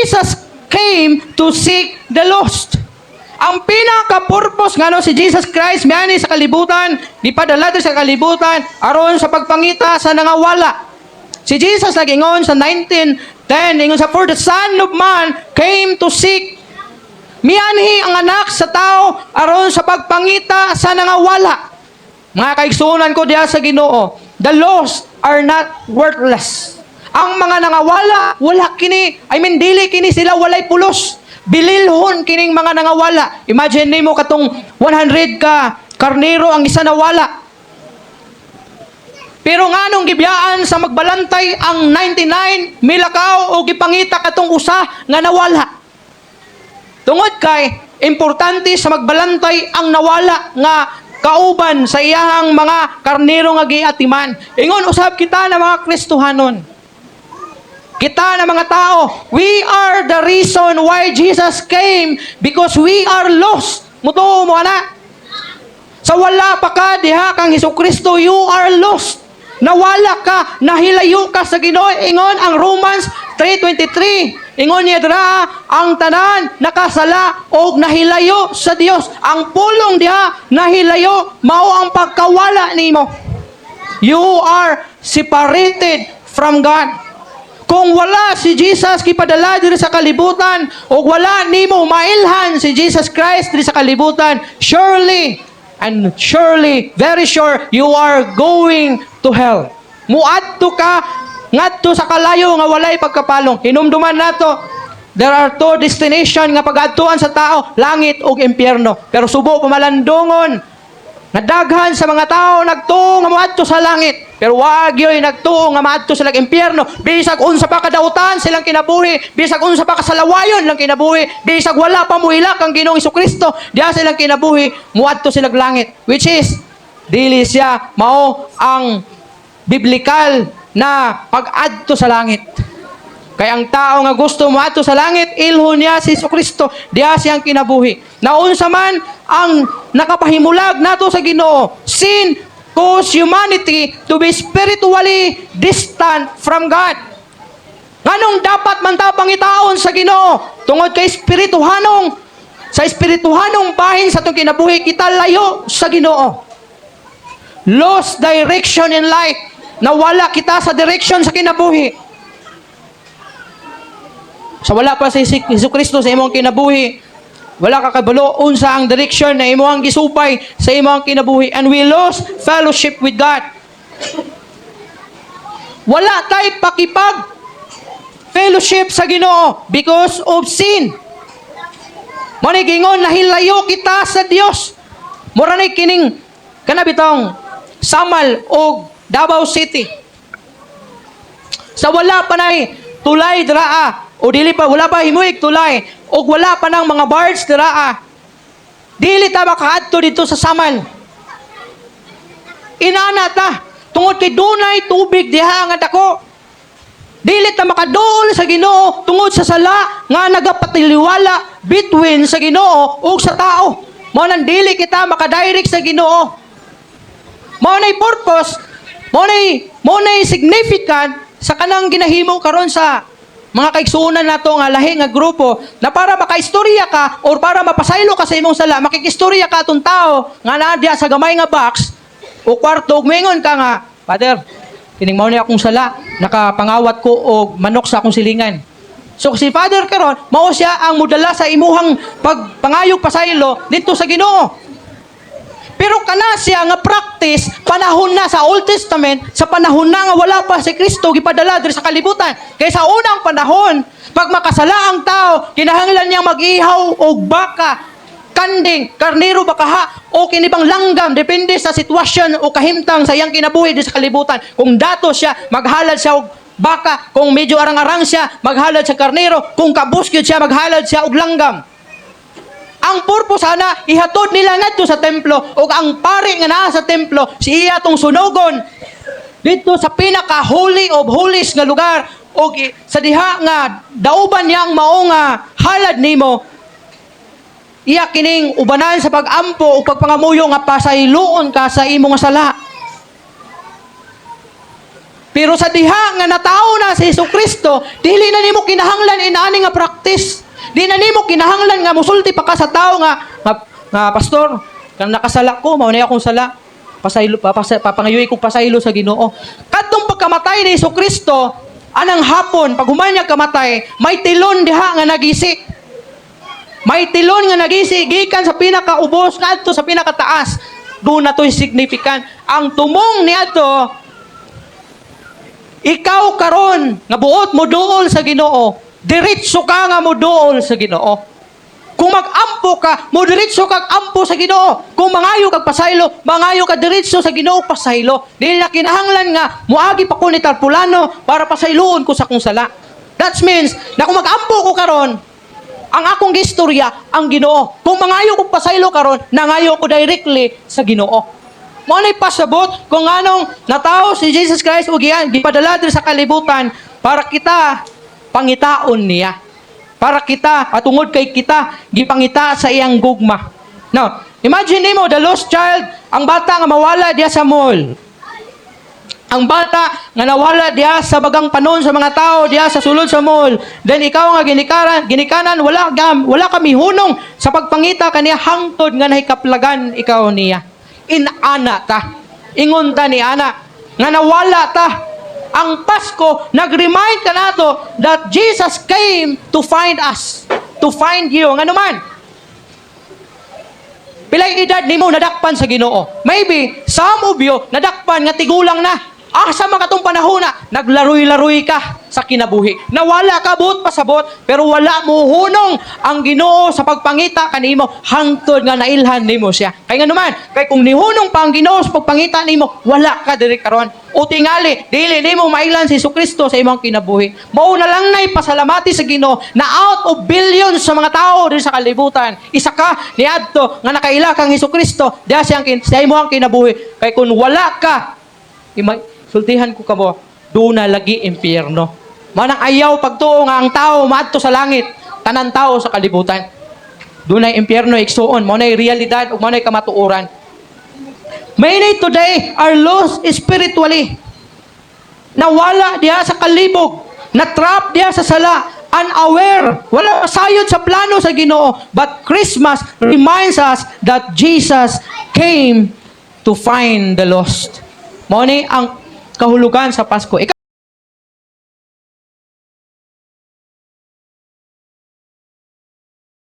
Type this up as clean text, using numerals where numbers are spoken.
Jesus came to seek the lost. Ang pinaka-purpose nga no, si Jesus Christ miyani sa kalibutan, gipadala sa kalibutan aron sa pagpangita sa nangawala. Si Jesus nagingon sa 19:10, ingon sa, for the Son of Man came to seek. Mianhi ang anak sa tao aron sa pagpangita sa nangawala. Mga kaigsunan ko diya sa Ginoo, the lost are not worthless. Ang mga nangawala, wala kini, dili kini sila walay pulos. Bililhon kining mga nangawala. Imagine nimo katong 100 ka karnero ang isa nawala. Pero nganong gibiyaan sa magbalantay ang 99 milakaw o gipangita katong usa nga nawala. Tungod kay importante sa magbalantay ang nawala nga kauban sa iyahang mga karnero nga giatiman. Ingon usab kita na mga Kristohanon. Kita na mga tao, we are the reason why Jesus came because we are lost. Mutuo mo ana. Sa wala pa ka diha kang Hesukristo, you are lost. Nawala ka, nahilayo ka sa Ginoo. Ingon ang Romans 3:23. Ingon niya dira, ang tanan nakasala o nahilayo sa Dios. Ang pulong diha nahilayo mao ang pagkawala nimo. You are separated from God. Kung wala si Jesus gipadala diri sa kalibutan o wala nimo mailhan si Jesus Christ diri sa kalibutan, surely and surely, very sure, you are going to hell. Muadto ka ngadto sa kalayo nga walay pagkapalong. Hinumduman nato, there are two destination nga pag-adtuan sa tao, langit ug impyerno. Pero subo pamalandongon nadaghan sa mga tao nagtuo nga moadto sa langit. Pero wag yoy nagtuo nga maadto sila sa impyerno. Bisag unsa pa kadautan silang kinabuhi, bisag unsa pa kasalawayon lang kinabuhi, bisag wala pa muhilak ang Ginoong Hesukristo, diha silang kinabuhi, muadto sila langit. Which is dili siya mao ang biblikal na pag-adto sa langit. Kaya ang tao nga gusto moadto sa langit, ilhon niya si Hesukristo, diha siyang kinabuhi. Naunsa man ang nakapahimulag nato sa Ginoo, sin cause humanity to be spiritually distant from God. Nganong dapat man ta pangitaon sa Ginoo? Tungod kay espirituhanong, sa espirituhanong bahin sa itong kinabuhi, kita layo sa Ginoo. Lost direction in life. Nawala kita sa direction sa kinabuhi. Sa wala pa si Hesukristo sa imong kinabuhi, wala ka kabalo unsa ang direction na imong gisupay sa imong kinabuhi, and we lost fellowship with God. Wala tay pakipag fellowship sa Ginoo because of sin. Mao gingon nahilayo kita sa Dios. Mura ni kining kanabitong Samal o Davao City. Sa wala pa nay tulay draa o dili pa wala pa himuig tulay o wala pa nang mga barge draa, dili ta makaadto dito sa Samal. Inana ta tungod kay dunay tubig diha nga dako. Dili ta makaduol sa Ginoo tungod sa sala nga nagapatiliwala between sa Ginoo ug sa tao. Mao nang dili kita makadirect sa Ginoo. Mao nay purpose, mao nay significant sa kanang ginahimo karon sa mga kaigsuonan nato nga lahi nga grupo na para makaistorya ka or para mapasaylo ka sa imong sala, makikistorya ka atong tao nga naa diha sa gamay nga box o kwarto ug mingon ka nga, Father, kining mao ni akong sala, nakapangawat ko og manok sa akong silingan. So si Father karon mao siya ang mudala sa imuhang pagpangayog pasaylo dito sa Ginoo. Pero kana siya nga practice panahon na sa Old Testament, sa panahon na nga wala pa si Kristo gipadala diri sa kalibutan. Kaya sa unang panahon, pag makasala ang tao, kinahanglan niyang mag-ihaw og baka, kanding, karnero bakaha o kinibang langgam, depende sa sitwasyon o kahimtang sa iyang kinabuhi diri sa kalibutan. Kung dato siya, maghalad siya og baka, kung medyo arang-arang siya, maghalad siya karnero, kung kabuskid siya, maghalad siya og langgam. Ang purpose sana, ihatod nila ngadto sa templo o ang pari nga naa sa templo, siya tong sunugon dito sa pinaka-holy of holies nga lugar o sa diha nga dauban niyang mao nga halad nimo, iya kining ubanan sa pag-ampo o pagpangamuyo nga pasayloon ka sa imong sala. Pero sa diha nga natao na si Jesucristo, dili na nimo kinahanglan inani nga practice. Di na nimo kinahanglan nga musulti pa ka sa tao nga pastor, kan nakasala ko, mao na akong sala. Pasaylo papangayoy ko pasaylo sa Ginoo. Kadtong pagkamatay ni Jesucristo, anang hapon pag humanyag kamatay, may tilon diha nga nagisi. May tilon nga nagisi gikan sa pinakaubos ngadto sa pinakataas. Doon na to'y significant. Ang tumong niadto, ikaw karon nga buot mo duol sa Ginoo, diretso ka nga mo duol sa Ginoo. Kung mag-ampo ka, mo diretso kag ampo sa Ginoo. Kung mangayo kag pasaylo, mangayo ka diretso sa Ginoo pasaylo. Dili na kinahanglan nga moagi pa ko ni Tarpulano para pasayloon ko sa kong sala. That means na kung mag-ampo ko karon, ang akong gistorya ang Ginoo. Kung mangayo ko pasaylo karon, nangayo ko directly sa Ginoo. Mo nay pasabot kung anong natao si Jesus Christ ug iyan gipadala diri sa kalibutan para kita pangitaon niya. Para kita at tungod kay kita gipangita sa iyang gugma. Now, imagine nimo the lost child, ang bata nga mawala diya sa mall. Ang bata nga nawala diya sa bagang panon sa mga tao diya sa sulod sa mall. Then ikaw nga ginikanan wala kami hunong sa pagpangita kaniya hangtod nga nahikaplagan ikaw niya. Inana ta. Ingon ta ni ana nga nawala ta. Ang Pasko nag-remind ka nato that Jesus came to find us, to find you. Nga naman, pilay edad nimo nadakpan sa Ginoo. Maybe some of you nadakpan nga tigulang na. Asa mga tong panahon na naglaroy-laroy ka sa kinabuhi. Nawala ka buot pasabot pero wala mo hunong ang Ginoo sa pagpangita kanimo hangtod nga nailhan nimo siya. Kay nga naman, kay kung nihunong pa ang Ginoo sa pagpangita nimo, wala ka diri karon. O tingali, dili nimo mailan si Jesucristo sa imong kinabuhi. Mao na lang nay pasalamati sa Ginoo na out of billions sa mga tao diri sa kalibutan, isa ka niadto nga nakaila kang Jesucristo, diha sa imong kinabuhi. Kay kung wala ka, sultihan ko kamo, doon na lagi impyerno. Manang ayaw pagtuo nga ang tao maadto sa langit, tanan tao sa kalibutan. Doon na impyerno igsuon, mo na realidad ug mo na kamatuoran. Many today are lost spiritually. Nawala diha sa kalibog, na-trap diha sa sala, unaware, wala sayod sa plano sa Ginoo. But Christmas reminds us that Jesus came to find the lost. Mo ni ang kahulugan sa Pasko.